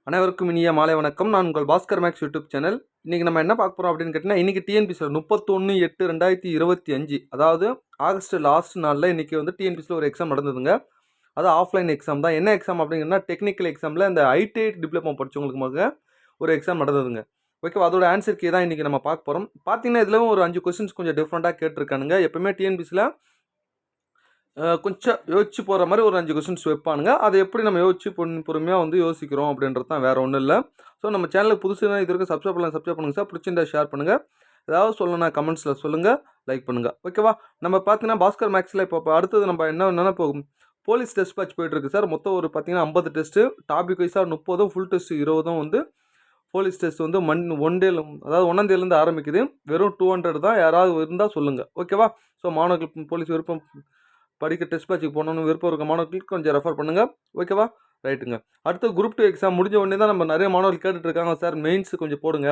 அனைவருக்கும் இனிய மாலை வணக்கம். நான் உங்கள் பாஸ்கர் மேக்ஸ் யூடியூப் சேனல். இன்றைக்கி நம்ம என்ன பார்க்க போகிறோம் அப்படின்னு கேட்டிங்கன்னா, இன்றைக்கி டிஎன்பிசியில் 31/8/2025 அதாவது ஆகஸ்ட் லாஸ்ட் நாளில் இன்றைக்கி வந்து டிஎன்பிசியில் ஒரு எக்ஸாம் நடந்ததுங்க. அது ஆஃப்லைன் எக்ஸாம் தான். என்ன எக்ஸாம் அப்படிங்கன்னா, டெக்னிக்கல் எக்ஸாமில் இந்த ஐடிஐ டிப்ளமோ படித்தவங்களுக்கு ஒரு எக்ஸாம் நடந்ததுங்க. ஓகேவா, அதோட ஆன்சர் கீ தான் இன்றைக்கி நம்ம பார்க்க போகிறோம். பார்த்தீங்கன்னா இதில் ஒரு 5 கொஸ்டின்ஸ் கொஞ்சம் டிஃப்ரெண்ட்டாக கேட்டிருக்கானுங்க. எப்பவுமே டிஎன்பிசியில் கொஞ்சம் யோசிச்சு போகிற மாதிரி ஒரு 5 கொஸ்டின்ஸ் வைப்பானுங்க. அதை எப்படி நம்ம யோசிச்சு பொறுமையாக வந்து யோசிக்கிறோம் அப்படின்றது தான், வேறு ஒன்றும் இல்லை. ஸோ நம்ம சேனலுக்கு புதுசுனா இது வரைக்கும் சப்ஸ்கிரைப் பண்ணுங்கள் சார். பிடிச்சிருந்தா ஷேர் பண்ணுங்கள். ஏதாவது சொல்லணும்னா கமெண்ட்ஸில் சொல்லுங்கள், லைக் பண்ணுங்கள். ஓகேவா, நம்ம பார்த்தீங்கன்னா பாஸ்கர் மேக்ஸில் இப்போ அடுத்தது நம்ம என்னென்ன போகும், போலீஸ் டெஸ்ட் பேட்ச் போயிட்டுருக்கு சார். மொத்தம் ஒரு பார்த்தீங்கன்னா 50 டெஸ்ட்டு, டாபிக் வைஸாக 30, ஃபுல் டெஸ்ட் 20 வந்து போலீஸ் டெஸ்ட் வந்து ஒன் டேல, அதாவது 1ஆம் தேதியிலேருந்து ஆரம்பிக்குது. வெறும் 200 தான். யாராவது இருந்தால் சொல்லுங்கள். ஓகேவா, ஸோ மாணவர்கள் போலீஸ் விருப்பம் படிக்க டெஸ்ட் பேட்சுக்கு போகணுன்னு விருப்பம் இருக்க மாணவர்களுக்கு கொஞ்சம் ரெஃபர் பண்ணுங்கள். ஓகேவா, ரைட்டுங்க. அடுத்து குரூப் 2 எக்ஸாம் முடிஞ்ச உடனே தான் நம்ம நிறைய மாணவர்கள் கேட்டுட்ருக்காங்க, சார் மெயின்ஸ் கொஞ்சம் போடுங்க,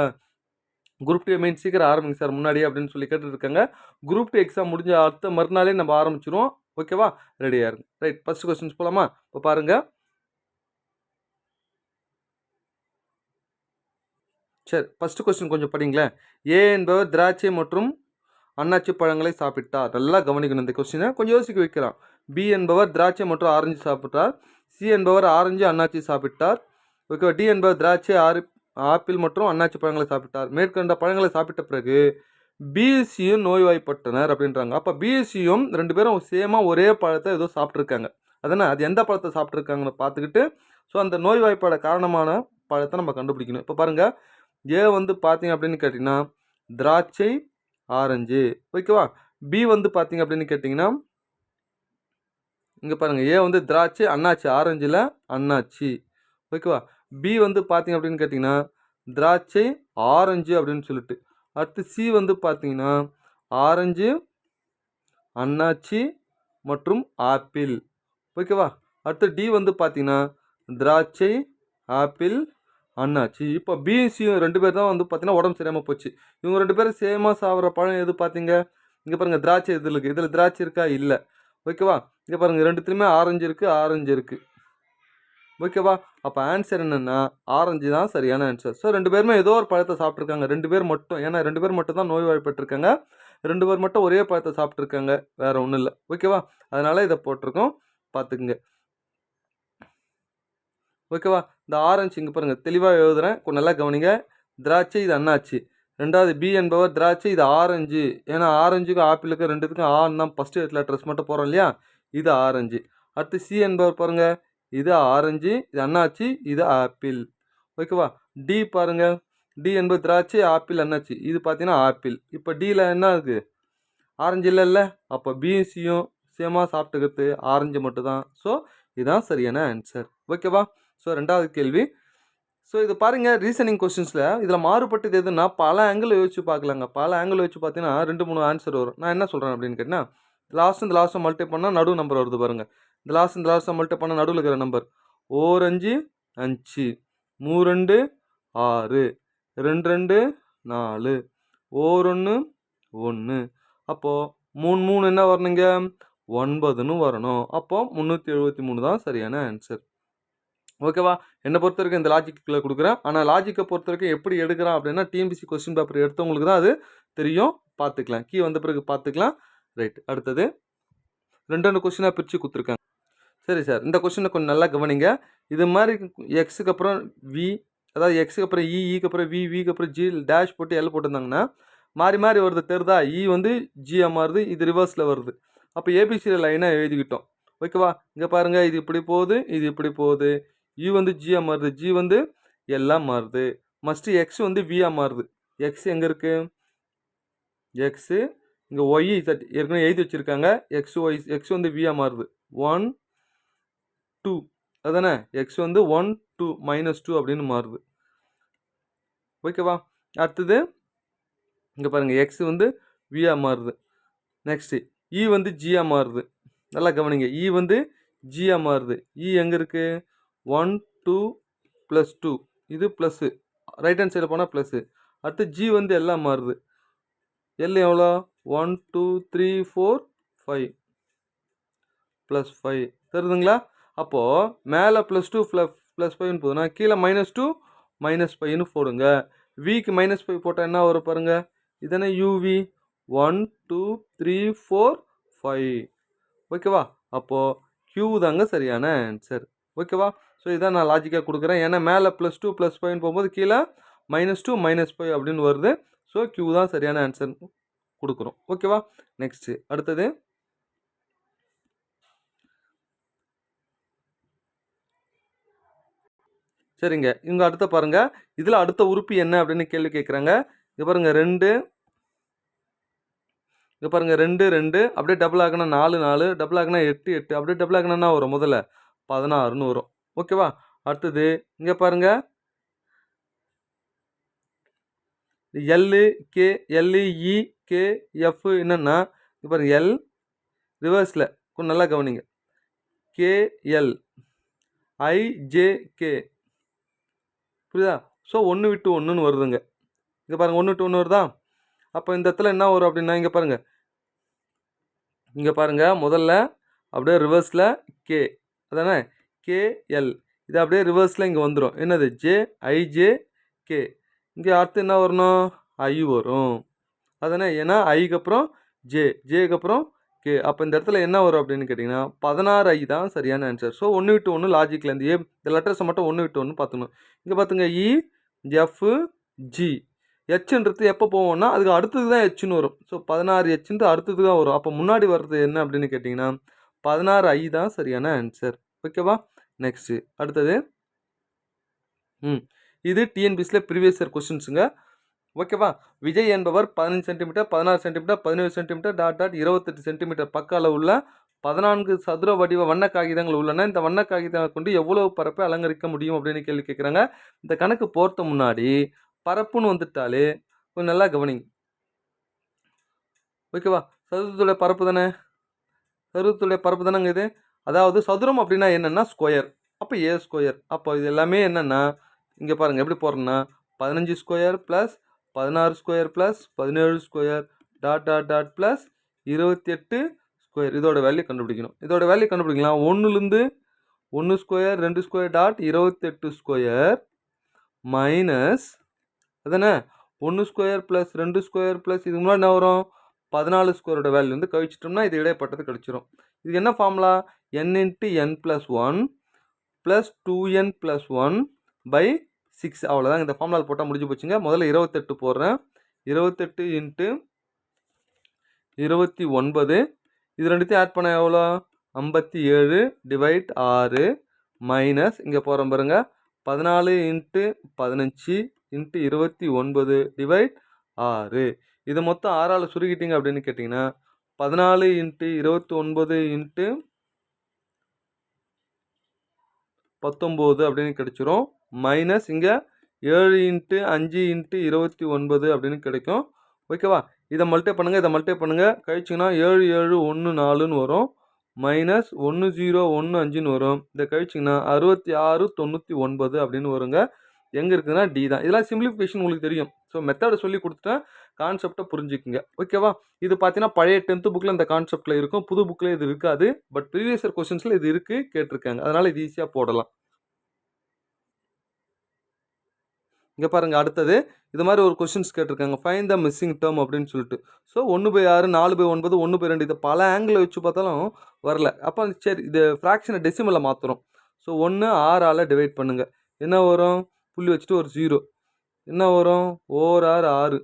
குரூப் 2 மெயின்ஸ் சீக்கிரம் ஆரம்பிங்க சார் முன்னாடியே அப்படின்னு சொல்லி கேட்டுட்ருக்காங்க. குரூப் 2 எக்ஸாம் முடிஞ்ச அடுத்த மறுநாளே நம்ம ஆரம்பிச்சிருவோம். ஓகேவா, ரெடியாக இருங்க. ரைட், ஃபஸ்ட் கொஸ்டின்ஸ் போகலாமா? இப்போ பாருங்கள். சரி, ஃபஸ்ட்டு கொஸ்டின் கொஞ்சம் படிங்களேன். ஏ என்பவர் திராட்சை மற்றும் அன்னாச்சி பழங்களை சாப்பிட்டார். நல்லா கவனிக்கணும் இந்த கொஸ்டினை, கொஞ்சம் யோசிக்க வைக்கிறான். பி என்பவர் திராட்சை மற்றும் ஆரஞ்சு சாப்பிட்டார். சி என்பவர் ஆரஞ்சு அன்னாச்சி சாப்பிட்டார். ஓகேவா, டி என்பவர் திராட்சை ஆப்பிள் மற்றும் அன்னாச்சி பழங்களை சாப்பிட்டார். மேற்கண்ட பழங்களை சாப்பிட்ட பிறகு பிஎஸ்சியும் நோய்வாய்ப்பட்டனர் அப்படின்றாங்க. அப்போ பிஎஸ்சியும் 2 பேரும் சேமாக ஒரே பழத்தை ஏதோ சாப்பிட்ருக்காங்க. அதனால் அது எந்த பழத்தை சாப்பிட்ருக்காங்கன்னு பார்த்துக்கிட்டு ஸோ அந்த நோய்வாய்ப்பாட காரணமான பழத்தை நம்ம கண்டுபிடிக்கணும். இப்போ பாருங்கள், ஏ வந்து பார்த்தீங்க அப்படின்னு கேட்டிங்கன்னா திராட்சை ஆரஞ்சு. ஓகேவா, பி வந்து பார்த்தீங்க அப்படின்னு கேட்டிங்கன்னா இங்கே பாருங்கள், ஏ வந்து திராட்சை அன்னாச்சி, ஆரஞ்சில் அன்னாச்சி. ஓகேவா, பி வந்து பார்த்தீங்க அப்படின்னு கேட்டிங்கன்னா திராட்சை ஆரஞ்சு அப்படின்னு சொல்லிட்டு. அடுத்து சி வந்து பார்த்தீங்கன்னா ஆரஞ்சு அன்னாச்சி மற்றும் ஆப்பிள். ஓகேவா, அடுத்து டி வந்து பார்த்தீங்கன்னா திராட்சை ஆப்பிள் அண்ணாச்சி. இப்போ பிஎஸ்சியும் 2 பேர் தான் வந்து பார்த்தீங்கன்னா உடம்பு சரியாமல் போச்சு. இவங்க 2 பேரும் சேமாக சாப்பிட்ற பழம் எது பார்த்தீங்க? இங்கே பாருங்கள், திராட்சை இதில் இருக்குது. இதில் திராட்சை இருக்கா? இல்லை. ஓகேவா, இங்கே பாருங்கள், 2த்துலையுமே ஆரஞ்சு இருக்குது. ஓகேவா, அப்போ ஆன்சர் என்னென்னா ஆரஞ்சு தான் சரியான ஆன்சர். ஸோ 2 பேருமே ஏதோ ஒரு பழத்தை சாப்பிட்ருக்காங்க. 2 பேர் மட்டும், ஏன்னா 2 பேர் மட்டும் தான் நோய்வாய்ப்பட்டிருக்காங்க. 2 பேர் மட்டும் ஒரே பழத்தை சாப்பிட்ருக்காங்க, வேறு ஒன்றும் இல்லை. ஓகேவா, அதனால் இதை போட்டிருக்கோம், பார்த்துக்குங்க. ஓகேவா, இந்த ஆரஞ்சு இங்கே பாருங்கள், தெளிவாக எழுதுகிறேன், கொஞ்சம் நல்லா கவனிங்க. திராட்சை இது அன்னாச்சி. 2வது பி என்பவர் திராட்சை, இது ஆரஞ்சு. ஏன்னா ஆரஞ்சுக்கும் ஆப்பிளுக்கும் 2த்துக்கும் ஆன்னு தான் ஃபஸ்ட்டு லெட்டர்ஸ் மட்டும் போகிறோம் இல்லையா, இது ஆரஞ்சு. அடுத்து சி என்பவர் பாருங்கள், இது ஆரஞ்சு, இது அன்னாச்சி, இது ஆப்பிள். ஓகேவா, டி பாருங்கள், டி என்பது திராட்சை, ஆப்பிள் அன்னாச்சி. இது பார்த்தீங்கன்னா ஆப்பிள். இப்போ டியில் என்ன இருக்குது? ஆரஞ்சு இல்லைல்ல. அப்போ பிஎஸ்சியும் சேமாக சாப்பிட்டுக்கிறது ஆரஞ்சு மட்டும்தான். ஸோ இதுதான் சரியான ஆன்சர். ஓகேவா, ஸோ 2வது கேள்வி. ஸோ இது பாருங்கள், ரீசனிங் கொஸ்டின்ஸில் இதில் மாறுபட்டது எதுன்னா பல ஆங்கிள் யோசிச்சு பார்க்கலாங்க. பல ஆங்கிள் வச்சு பார்த்தீங்கன்னா 2-3 ஆன்சர் வரும். நான் என்ன சொல்கிறேன் அப்படின்னு கேட்டிங்கன்னா, இந்த லாஸ்ட்டை மல்டிப்ளை பண்ணால் நடு நம்பர் வருது பாருங்கள். இந்த லாஸ்ட்டை மல்டிப்ளை பண்ணால் நடுவில் இருக்கிற நம்பர் 4 5 5, 3 2 6, 2 2 4, 1 1. அப்போது 3 3 என்ன வரணுங்க? 9ன்னு வரணும். அப்போது 373 தான் சரியான ஆன்சர். ஓகேவா, என்னை பொறுத்த வரைக்கும் இந்த லாஜிக்கில் கொடுக்குறேன். ஆனால் லாஜிக்கை பொறுத்த வரைக்கும் எப்படி எடுக்கிறான் அப்படின்னா, டிஎன்பிசி கொஸ்டின் பேப்பர் எடுத்தவங்களுக்கு தான் அது தெரியும். பார்த்துக்கலாம், கீ வந்த பிறகு பார்த்துக்கலாம். ரைட், அடுத்தது 2 கொஸ்டினாக பிரித்து கொடுத்துருக்காங்க. சரி சார், இந்த கொஸ்டினை கொஞ்சம் நல்லா கவனிங்க. இது மாதிரி எக்ஸுக்கு அப்புறம் வி, அதாவது எக்ஸுக்கு அப்புறம் இக்கு அப்புறம் விக்கு அப்புறம் ஜி டேஷ் போட்டு எல் போட்டிருந்தாங்கன்னா மாறி மாறி வருது, தெரிதா? வந்து ஜியாக மாறுது, இது ரிவர்ஸில் வருது. அப்போ ஏபிசியில் லைனாக எழுதிக்கிட்டோம். ஓகேவா, இங்கே பாருங்கள், இது இப்படி போகுது, இது இப்படி போகுது. வந்து ஜியாக மாறுது, ஜி வந்து எல்லாம் மாறுது. மஸ்ட்டு எக்ஸ் வந்து வியாக மாறுது. எக்ஸ் எங்கே இருக்குது? எக்ஸு இங்கே ஒய் ஏற்கனவே எழுதி வச்சுருக்காங்க. எக்ஸ் வந்து வியாக மாறுது. 1 2 அதுதானே, எக்ஸ் வந்து 1 2 -2 அப்படின்னு மாறுது. ஓகேவா, அடுத்தது இங்கே பாருங்கள், எக்ஸ் வந்து வியாக மாறுது. நெக்ஸ்ட்டு வந்து ஜியாக மாறுது. நல்லா கவனிங்க, வந்து ஜியாக மாறுது. எங்கே இருக்குது? 1 2 +2, இது ப்ளஸ்ஸு, ரைட் ஹேண்ட் சைடில் போனால் ப்ளஸ்ஸு. அடுத்து ஜி வந்து எல்லாம் மாறுது. எல் எவ்வளோ? 1 2 3 4 5 +5 தெரியுதுங்களா? அப்போது மேலே +2 ப்ளஸ் 5ன்னு போகுதுன்னா கீழே -2 -5ன்னு போடுங்க. விக்கு -5 போட்டால் என்ன வரும் பாருங்க, இதென்ன யூவி 1 2 3 4 5. ஓகேவா? அப்போது Q தாங்க சரியான ஆன்சர். ஓகேவா? ஸோ இதான் நான் லாஜிக்காக கொடுக்குறேன். ஏன்னா மேலே +2 +5ன்னு போகும்போது கீழே -2 -5 அப்படின்னு வருது. ஸோ Q தான் சரியான ஆன்சர் கொடுக்குறோம். ஓகேவா? நெக்ஸ்ட்டு அடுத்தது சரிங்க. இவங்க அடுத்த பாருங்க. இதில் அடுத்த உறுப்பு என்ன அப்படின்னு கேள்வி கேட்குறாங்க. இங்கே பாருங்க 2, இங்கே பாருங்க 2 2 அப்படியே டபுள் ஆகினா 4 4 டபுள் ஆகினா 8 8 அப்படியே டபுள் ஆகினா என்ன வரும் முதல்ல 16ன்னு வரும். ஓகேவா? அடுத்தது இங்கே பாருங்க எல்லு கே எல்இ கே எஃப் என்னன்னா இங்கே பாருங்க எல் ரிவர்ஸில் கொஞ்சம் நல்லா கவனிங்க. கேஎல் ஐஜேகே புரியுதா? ஸோ 1 விட்டு 1ன்னு வருதுங்க. இங்கே பாருங்கள் 1 விட்டு 1 வருதா? அப்போ இந்த இடத்துல என்ன வரும் அப்படின்னா இங்கே பாருங்கள், இங்கே பாருங்கள் முதல்ல அப்படியே ரிவர்ஸில் கே அதானே கேஎல் இது அப்படியே ரிவர்ஸில் இங்கே வந்துடும். என்னது ஜே ஐஜே கே. இங்கே அடுத்து என்ன வரணும் ஐ வரும் அதானே, ஏன்னா ஐக்கு அப்புறம் ஜேக்கு அப்புறம் கே. அப்போ இந்த இடத்துல என்ன வரும் அப்படின்னு கேட்டிங்கன்னா 16 ஐ தான் சரியான ஆன்சர். ஸோ 1 விட்டு 1 லாஜிக்கில் இந்த லெட்டர்ஸை மட்டும் 1 விட்டு 1 பார்த்துக்கணும். இங்கே பார்த்துங்க இ எஃப் ஜி ஹெச்ன்றது எப்போ போவோம்னா அதுக்கு அடுத்தது தான் ஹெச்னு வரும். ஸோ 16 ஹெச்ன்றது அடுத்தது தான் வரும். அப்போ முன்னாடி வர்றது என்ன அப்படின்னு கேட்டிங்கன்னா 16 ஐ தான் சரியான ஆன்சர். ஓகேவா? நெக்ஸ்ட்டு அடுத்தது இது டிஎன்பிசியில் ப்ரீவியஸ் இயர் கொஸ்டின்ஸுங்க. ஓகேவா? விஜய் என்பவர் 15 centimetre 16 centimetre 17 centimetre dot 28 centimetre பக்க அளவுள்ள 14 சதுர வடிவ வண்ண காகிதங்கள் உள்ளன. இந்த வண்ண காகிதங்களை கொண்டு எவ்வளவு பரப்பை அலங்கரிக்க முடியும் அப்படின்னு கேள்வி கேட்குறாங்க. இந்த கணக்கு போகிறது முன்னாடி பரப்புன்னு வந்துட்டாலே கொஞ்சம் நல்லா கவனிங்க. ஓகேவா? சதுரத்துடைய பரப்பு தானே, சதுரத்துடைய பரப்பு தானேங்க இது. அதாவது சதுரம் அப்படின்னா என்னென்னா ஸ்கொயர். அப்போ ஏ ஸ்கொயர். அப்போ இது எல்லாமே என்னென்னா இங்கே பாருங்கள் எப்படி போடுறேன்னா 15 square plus 16 square plus 17 square dot plus 28 square. இதோட வேல்யூ கண்டுபிடிக்கணும். இதோட வேல்யூ கண்டுபிடிக்கலாம் 1லேருந்து 1 square 2 square dot 28 square minus அதானே 1 ஸ்கொயர் ப்ளஸ் 2 ஸ்கொயர் ப்ளஸ் இதுக்கு முன்னாடி என்ன வரும் 14 ஸ்கொயரோட வேல்யூ வந்து கழிச்சிட்டோம்னா இது இடைப்பட்டது கிடச்சிரும். இதுக்கு என்ன formula n × n+1 plus 2n + 1 by 6. அவ்வளோதான். இந்த ஃபார்முலா போட்டால் முடிஞ்சு போச்சுங்க. முதல்ல 28 போடுறேன். 28 × 29 இது ரெண்டுத்தையும் ஆட் பண்ண எவ்வளோ 57 டிவைட் 6 மைனஸ் இங்கே போகிறோம் பாருங்க 14 × 15 × 29 டிவைட் 6. இது மொத்தம் 6ஆல் சுருக்கிட்டீங்க அப்படின்னு கேட்டிங்கன்னா 14 × 29 × 19 அப்படின்னு கிடைச்சிரும். மைனஸ் இங்கே 7 × 5 × 29 அப்படின்னு கிடைக்கும். ஓகேவா? இதை மல்டிப்ளை பண்ணுங்கள், இதை மல்டிப்ளை பண்ணுங்கள். கழிச்சிங்கன்னா 7 7 1 4ன்னு வரும். மைனஸ் 1 0 1 5ன்னு வரும். இதை கழிச்சிங்கன்னா 66 99 அப்படின்னு வருங்க. எங்கே இருக்குதுன்னா டி தான். இதெல்லாம் சிம்பிளிஃபிகேஷன் உங்களுக்கு தெரியும். ஸோ மெத்தடை சொல்லி கொடுத்துட்டேன், கான்செப்டை புரிஞ்சுக்குங்க. ஓகேவா? இது பார்த்தீங்கன்னா பழைய 10th புக்கில் இந்த கான்செப்டில் இருக்கும், புது புக்கில் இது இருக்காது. பட் ப்ரீவியஸ் இயர் கொஸ்டின்ஸில் இது இருக்குது கேட்டிருக்காங்க. அதனால் இது ஈஸியாக போடலாம். இங்கே பாருங்கள் அடுத்தது இது மாதிரி ஒரு கொஸ்டின்ஸ் கேட்டிருக்காங்க. ஃபைண்ட் த மிஸ்ஸிங் டேர்ம் அப்படின்னு சொல்லிட்டு. ஸோ 1/6 4/9 1/2 இதை பல ஆங்கிள் வச்சு பார்த்தாலும் வரல. அப்போ சரி இது ஃப்ராக்ஷனை டெசிமலில் மாற்றுறோம். ஸோ 1 6ஆல் டிவைட் பண்ணுங்கள். என்ன வரும் புள்ளி வச்சுட்டு ஒரு 0 என்ன வரும் 1 6 6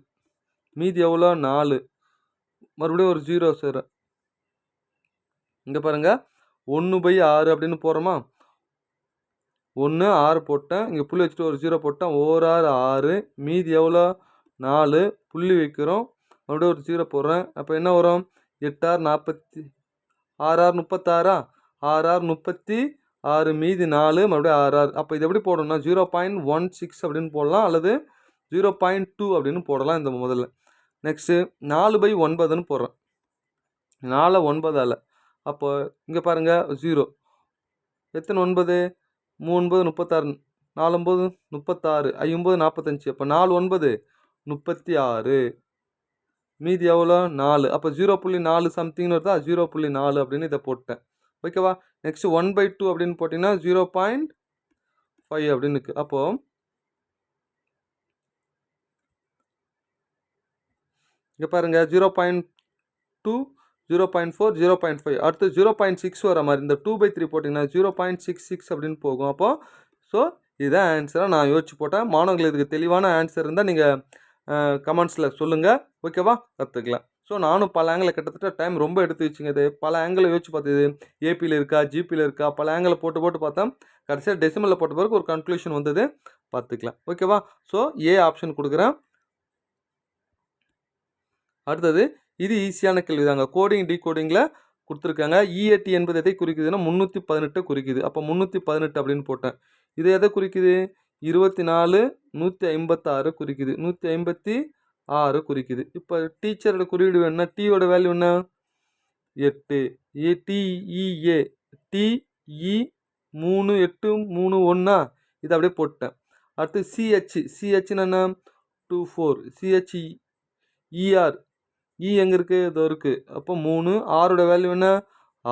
மீதி எவ்வளோ 4 மறுபடியும் ஒரு 0 சார். இங்கே பாருங்கள் 1/6 அப்படின்னு போகிறோமா 1 6 போட்டேன். இங்கே புள்ளி வச்சுட்டு ஒரு 0 போட்டேன். 1 6 6 மீதி எவ்வளோ 4 புள்ளி வைக்கிறோம். மறுபடியும் ஒரு 0 போடுறேன். அப்போ என்ன வரும் 8 6 40 6 6 36 6 6 36 மீதி 4 மறுபடியும் 6 6. அப்போ இது எப்படி போடணும்னா 0.16 அப்படின்னு போடலாம், அல்லது 0.2 அப்படின்னு போடலாம் இந்த முதல்ல. நெக்ஸ்ட்டு 4/9ன்னு போடுறேன். 4 9ஆல் அப்போ இங்கே பாருங்கள் 0 எத்தனை 9 3 9 36 4 9 36 5 45. அப்போ 4 9 36 மீதி எவ்வளோ 4. அப்போ 0.4 சம்திங்னு வருதா 0.4 அப்படின்னு இதை போட்டேன். ஓகேவா? நெக்ஸ்ட்டு 1/2 அப்படின்னு போட்டிங்கன்னா 0.5 5 அப்படின்னு இருக்குது. அப்போது இங்கே பாருங்கள் 0.2 0.4 0.5 அடுத்து 0.6 வர மாதிரி இந்த 2/3 போட்டிங்கன்னா 0.66 அப்படின்னு போகும். அப்போது ஸோ இதுதான் ஆன்சராக நான் யோசிச்சு போட்டேன். மாணவர்கள் இதுக்கு தெளிவான ஆன்சர் இருந்தால் நீங்கள் கமெண்ட்ஸில் சொல்லுங்கள். ஓகேவா, கற்றுக்கலாம். ஸோ நானும் பல ஆங்கிளில் கிட்டத்தட்ட டைம் ரொம்ப எடுத்து வச்சுங்க. இது பல ஆங்கிளில் யோசிச்சு பார்த்தது ஏபியில் இருக்கா ஜிபியில் இருக்கா பல ஆங்கிளில் போட்டு பார்த்தேன். கடைசியாக டெசிமலில் போட்ட பிறகு ஒரு கன்க்ளூஷன் வந்தது, பார்த்துக்கலாம். ஓகேவா, ஸோ ஏ ஆப்ஷன் கொடுக்குறேன். அடுத்தது இது ஈஸியான கேள்வி தாங்க. கோடிங் டிகோடிங்கில் கொடுத்துருக்காங்க. இஏடி என்பது எதை குறிக்குதுன்னா 318 குறிக்குது. அப்போ 318 அப்படின்னு போட்டேன். இது எதை குறிக்குது? 24 156 குறிக்குது. 156 குறிக்குது. இப்போ டீச்சரோட குறியீடு வேணும்னா டீயோட வேல்யூ என்ன? 8 டிஇஏ டிஇ 3831 இது அப்படியே போட்டேன். அடுத்து சிஹெச்னா என்ன? 24 சிஹெச்இஆர் இ எங்கே இருக்குது? இதோ இருக்குது. அப்போ 3 ஆரோட வேல்யூ என்ன?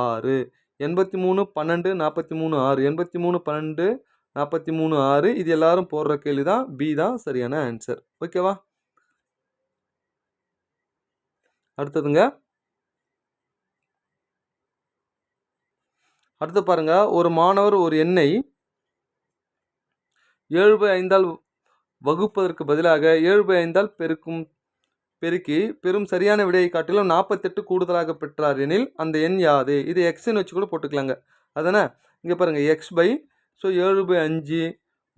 6 83 12 43 6 83 12 43 6 இது எல்லாரும் போடுற கேள்வி தான். பி தான் சரியான ஆன்சர். ஓகேவா, அடுத்ததுங்க. அடுத்து பாருங்க, ஒரு மாணவர் ஒரு எண்ணை 7/5 வகுப்பதற்கு பதிலாக 7/5 பெருக்கி பெரும் சரியான விடையை காட்டிலும் 48 கூடுதலாக பெற்றார் எனில் அந்த எண் யாது? இது எக்ஸ்ன்னு வச்சு கூட போட்டுக்கலாங்க. அதானே, இங்கே பாருங்கள் x/, so 7/5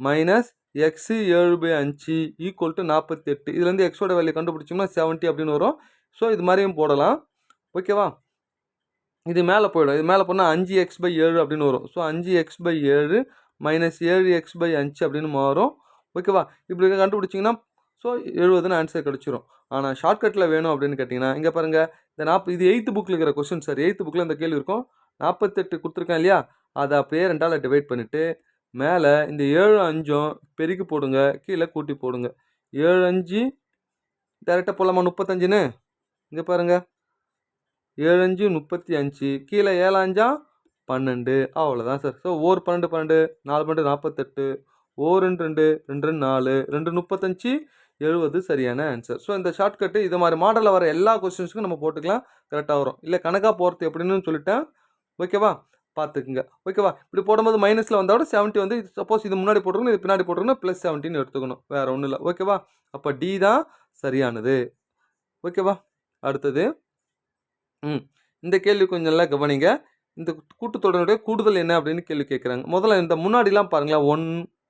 minus x 7/5 equal to 48. இதுலேருந்து எக்ஸோட வேல்யூ கண்டுபிடிச்சோம்னா 70 அப்படின்னு வரும். ஸோ இது மாதிரியும் போடலாம். ஓகேவா, இது மேலே போயிடும். இது மேலே போனால் 5x/7 அப்படின்னு வரும். ஸோ 5x/7 மைனஸ் 7x/5 அப்படின்னு மாறும். ஓகேவா, இப்படி கண்டுபிடிச்சிங்கன்னா ஸோ 70ன்னு ஆன்சர் கிடச்சிரும். ஆனால் ஷார்ட்கட்டில் வேணும் அப்படின்னு கேட்டிங்கன்னா இங்கே பாருங்கள், இந்த இது 8th புக்கில் இருக்கிற கொஸ்டின் சார். 8th புக்கில் இந்த கேள்வி இருக்கும். 48 கொடுத்துருக்கேன் இல்லையா, அதை அப்படியே 2ஆல் டிவைட் பண்ணிவிட்டு மேலே இந்த 7 5 பெருக்கி போடுங்க, கீழே கூட்டி போடுங்க. 7 5 டேரெக்டாக போடலாமா? 35ன்னு இங்கே பாருங்கள், 7 5 35 கீழே 7 5 12 அவ்வளோதான் சார். ஸோ 1 12 12 4 12 48 2 2 2 4 2 35 70 சரியான ஆன்சர். ஸோ இந்த ஷார்ட்கட்டு இது மாதிரி மாடலில் வர எல்லா கொஸ்டின்ஸுக்கும் நம்ம போட்டுக்கலாம், கரெக்டாக வரும். இல்லை கணக்காக போகிறது எப்படின்னு சொல்லிட்டேன். ஓகேவா, பார்த்துக்குங்க. ஓகேவா, இப்படி போடும்போது மைனஸில் வந்தால் கூட 70 வந்து சப்போஸ் இது முன்னாடி போட்டுருக்கணும், இது பின்னாடி போட்டுருக்கணும், +17 எடுத்துக்கணும், வேறு ஒன்றும் இல்லை. ஓகேவா, அப்போ டி தான் சரியானது. ஓகேவா, அடுத்தது இந்த கேள்வி கொஞ்சம் நல்லா கவனிங்க. இந்த கூட்டுத்தொடருடைய கூடுதல் என்ன அப்படின்னு கேள்வி கேட்குறாங்க. முதல்ல இந்த முன்னாடிலாம் பாருங்களேன், 1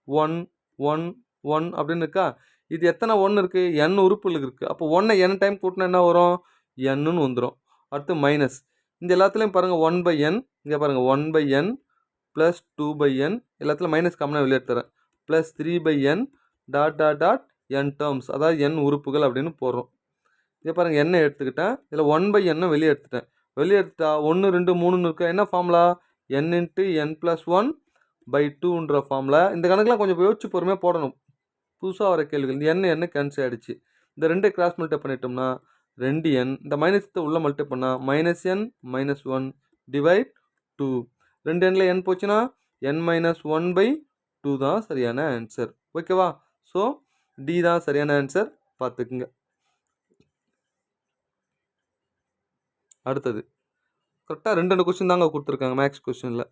1 1 1 அப்படின்னு இருக்கா. இது எத்தனை 1 இருக்குது? n உறுப்புகள் இருக்குது. அப்போ 1 n டைம் கூட்டினா என்ன வரும்? nன்னு வந்துடும். அடுத்து மைனஸ் இந்த எல்லாத்துலேயும் பாருங்கள் 1/n, இங்கே பாருங்கள் 1/n ப்ளஸ் 2/n எல்லாத்துலையும் மைனஸ் காமனாக வெளியே எடுத்துறேன், plus 3/n dot dot dot n terms, அதாவது n உறுப்புகள் அப்படின்னு போடுறோம். இங்கே பாருங்கள் n எடுத்துக்கிட்டேன், இதில் 1/n வெளியே எடுத்துட்டேன். வெளியே எடுத்துட்டா 1 2 3ன்னு இருக்கா. என்ன ஃபார்முலா? n × n + 1/2ன்ற ஃபார்முலா. இந்த கணக்கெலாம் கொஞ்சம் யோசிச்சு பொறுமையாக போடணும். புதுசாக வர கேள்விகள். இந்த n கேன்சல் ஆகிடுச்சு. இந்த 2 கிராஸ் மல்டிப்ளை பண்ணிட்டோம்னா 2n, இந்த மைனஸத்தை உள்ளே மல்டிப்ளை பண்ணால் -n - 1 டிவைட் 2. 2nல n போச்சுன்னா n - 1/2 தான் சரியான ஆன்சர். ஓகேவா, ஸோ டி தான் சரியான ஆன்சர், பார்த்துக்குங்க. அடுத்தது கரெக்டாக 2 கொஸ்டின் தாங்க கொடுத்துருக்காங்க மேக்ஸ் கொஸ்டினில்.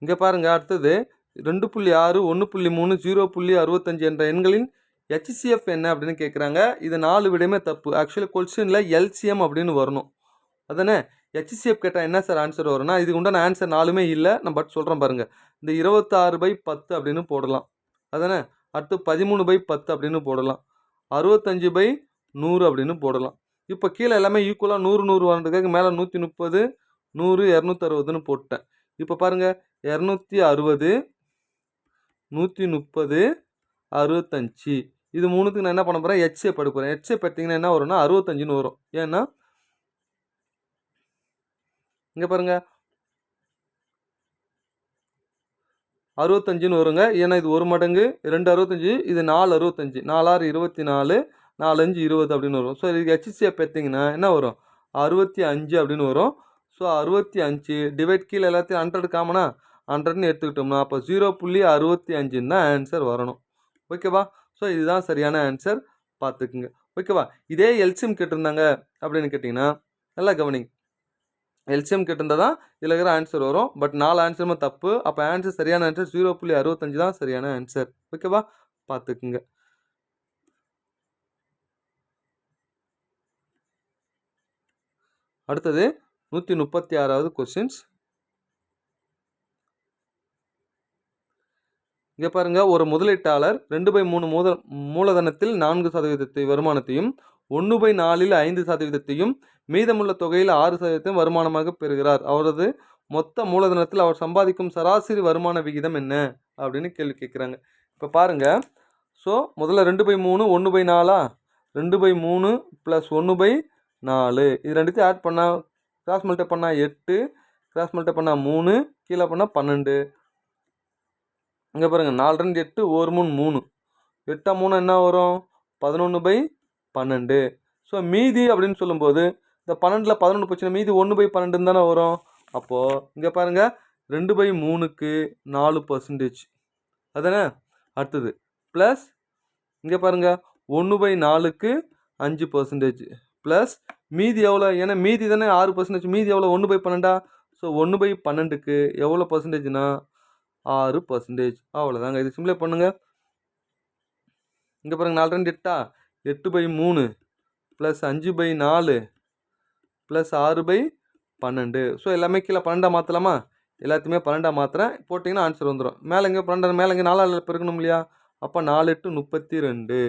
இங்கே பாருங்கள், அடுத்தது 2.6 1.3 0.65 என்ற எண்களின் HCF என்ன அப்படின்னு கேட்குறாங்க. இது 4 விடையுமே தப்பு. ஆக்சுவலி கொஸ்டினில் LCM அப்படின்னு வரணும். அதானே, HCF கேட்டால் என்ன சார் ஆன்சர் வரும்னா இதுக்கு உண்டான ஆன்சர் 4மே இல்லை. நான் பட் சொல்கிறேன் பாருங்கள். இந்த 26/10 அப்படின்னு போடலாம். அதானே, அடுத்து 13/10 அப்படின்னு போடலாம், 65/100 அப்படின்னு போடலாம். இப்போ கீழே எல்லாமே ஈக்குவலாக 100 100 வரதுக்காக மேலே 130 100 260ன்னு போட்டேன். இப்போ பாருங்கள், 260 130 65 இது மூணுத்துக்கு நான் என்ன பண்ண போகிறேன்? HCF எடுக்க போகிறேன். HCF எடுத்திங்கன்னா என்ன வரும்னா 65ன்னு வரும். ஏன்னா இங்கே பாருங்கள் 65ன்னு வருங்க. ஏன்னா இது 1 மடங்கு 2 65, இது 4 65, 4 6 24 4 5 20 அப்படின்னு வரும். ஸோ இதுக்கு HCF எடுத்திங்கன்னா என்ன வரும்? 65 அப்படின்னு வரும். ஸோ 65 டிவைட் கீழே எல்லாத்தையும் 100 காமனா 100ன்னு எடுத்துக்கிட்டோம்னா அப்போ 0.65 தான் ஆன்சர் வரணும். ஓகேவா? ஸோ இதுதான் சரியான ஆன்சர், பார்த்துக்குங்க. ஓகேவா? இதே எல்சிஎம் கேட்டிருந்தாங்க அப்படின்னு கேட்டிங்கன்னா நல்லா கவனிங்க. எல்சிஎம் கேட்டிருந்தா தான் இதில் இருக்கிற ஆன்சர் வரும். பட் 4 ஆன்சருமே தப்பு. அப்போ ஆன்சர் சரியான ஆன்சர் 0.65 தான் சரியான ஆன்சர். ஓகேவா? பார்த்துக்குங்க. அடுத்தது 136வது கொஸ்டின்ஸ். இங்கே பாருங்க, ஒரு முதலீட்டாளர் 2/3 மூலதனத்தில் 4% வருமானத்தையும் 1/4 5% மீதமுள்ள தொகையில் 6% வருமானமாக பெறுகிறார். அவரது மொத்த மூலதனத்தில் அவர் சம்பாதிக்கும் சராசரி வருமான விகிதம் என்ன அப்படின்னு கேள்வி கேட்குறாங்க. இப்போ பாருங்க, ஸோ முதல்ல 2/3 1/4 2/3 + 1/4 இது ரெண்டுத்தையும் ஆட் பண்ணால் கிராஸ் மல்டிப்ளை பண்ணால் 8, கிராஸ் மல்டிப்ளை பண்ணால் 3, கீழே பண்ணால் 12. இங்கே பாருங்கள், 4 2 8 1 3 3 8 3 என்ன வரும்? 11/12. ஸோ மீதி அப்படின்னு சொல்லும்போது இந்த 12ல் 11 போச்சுன்னா மீதி 1/12 தானே வரும். அப்போது இங்கே பாருங்கள், 2/3க்கு 4%. அதானே? அடுத்தது ப்ளஸ் இங்கே பாருங்கள் 1/4க்கு 5% ப்ளஸ் மீதி எவ்வளோ? ஏன்னா மீதி தானே 6%. மீதி எவ்வளோ? 1/12. ஸோ 1/12க்கு எவ்வளோ பர்சன்டேஜ்னா 6%. அவ்வளோதாங்க. இது சிம்பிளை பண்ணுங்க. இங்கே பாருங்கள், 4 2 8 8/3 ப்ளஸ் 5/4 ப்ளஸ் 6/12. ஸோ எல்லாமே கீழே 12 மாற்றலாமா? எல்லாத்தையுமே 12 மாற்றுறேன். போட்டிங்கன்னா ஆன்சர் வந்துடும். மேலே இங்கே 12 மேலே இங்கே 4 பெருக்கணும் இல்லையா? அப்போ 4 8 32